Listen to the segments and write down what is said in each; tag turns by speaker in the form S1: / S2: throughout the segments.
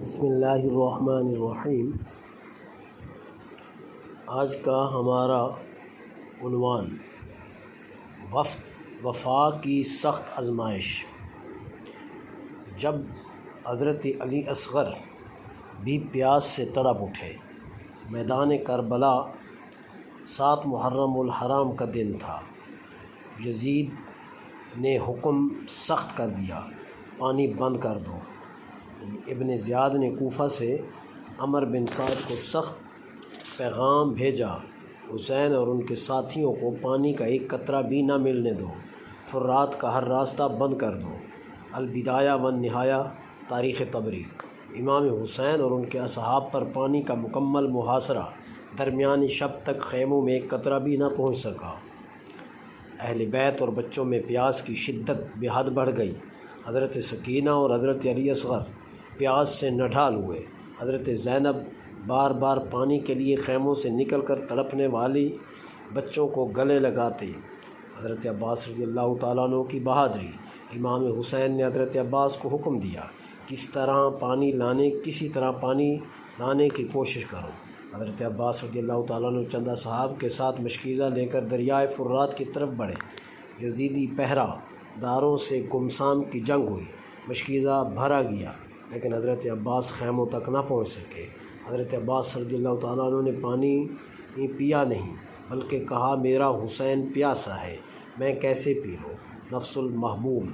S1: بسم اللہ الرحمن الرحیم۔ آج کا ہمارا عنوان وفا کی سخت آزمائش۔ جب حضرت علی اصغر بھی پیاس سے تڑپ اٹھے، میدان کربلا 7 محرم الحرام کا دن تھا۔ یزید نے حکم سخت کر دیا، پانی بند کر دو۔ ابن زیاد نے کوفہ سے عمر بن سعد کو سخت پیغام بھیجا، حسین اور ان کے ساتھیوں کو پانی کا ایک قطرہ بھی نہ ملنے دو، فرات کا ہر راستہ بند کر دو۔ البدایہ والنہایہ، تاریخ طبری۔ امام حسین اور ان کے اصحاب پر پانی کا مکمل محاصرہ، درمیانی شب تک خیموں میں ایک قطرہ بھی نہ پہنچ سکا۔ اہل بیت اور بچوں میں پیاس کی شدت بے حد بڑھ گئی۔ حضرت سکینہ اور حضرت علی اصغر پیاس سے نڈھال ہوئے۔ حضرت زینب بار بار پانی کے لیے خیموں سے نکل کر تڑپنے والی بچوں کو گلے لگاتے۔ حضرت عباس رضی اللہ تعالیٰ عنہ کی بہادری۔ امام حسین نے حضرت عباس کو حکم دیا، کسی طرح پانی لانے کی کوشش کرو۔ حضرت عباس رضی اللہ تعالیٰ عنہ چند اصحاب کے ساتھ مشکیزہ لے کر دریائے فرات کی طرف بڑھے۔ یزیدی پہرہ داروں سے گمسام کی جنگ ہوئی، مشکیزہ بھرا گیا، لیکن حضرت عباس خیموں تک نہ پہنچ سکے۔ حضرت عباس رضی اللہ تعالیٰ عنہ نے پانی پیا نہیں، بلکہ کہا، میرا حسین پیاسا ہے، میں کیسے پی لوں۔ نفس المحموم۔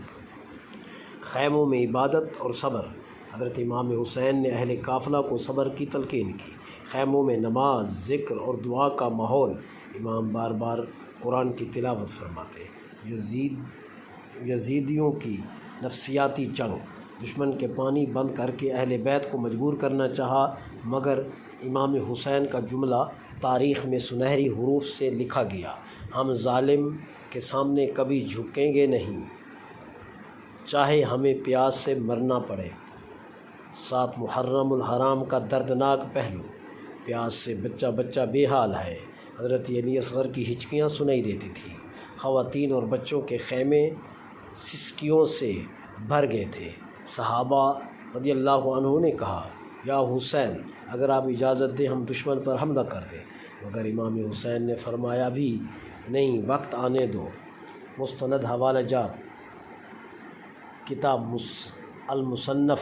S1: خیموں میں عبادت اور صبر۔ حضرت امام حسین نے اہل قافلہ کو صبر کی تلقین کی۔ خیموں میں نماز، ذکر اور دعا کا ماحول۔ امام بار بار قرآن کی تلاوت فرماتے۔ یزیدیوں کی نفسیاتی جنگ۔ دشمن کے پانی بند کر کے اہل بیت کو مجبور کرنا چاہا، مگر امام حسین کا جملہ تاریخ میں سنہری حروف سے لکھا گیا، ہم ظالم کے سامنے کبھی جھکیں گے نہیں، چاہے ہمیں پیاس سے مرنا پڑے۔ 7 محرم الحرام کا دردناک پہلو۔ پیاس سے بچہ بچہ بے حال ہے۔ حضرت علی اصغر کی ہچکیاں سنائی دیتی تھیں۔ خواتین اور بچوں کے خیمے سسکیوں سے بھر گئے تھے۔ صحابہ رضی اللہ عنہ نے کہا، یا حسین، اگر آپ اجازت دیں ہم دشمن پر حملہ کر دیں، مگر امام حسین نے فرمایا، بھی نہیں، وقت آنے دو۔ مستند حوالہ جات: کتاب المصنف،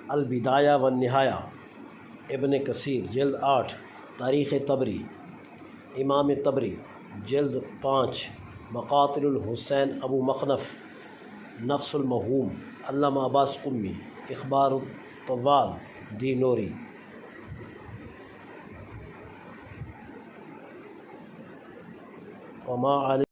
S1: البدایہ والنہایہ، ابن کثیر، جلد 8، تاریخ طبری، امام طبری، جلد 5، مقاتل الحسین، ابو مخنف، نفس المحموم، علامہ عباس قمی، اخبار الطوال، دینوری۔ وما علی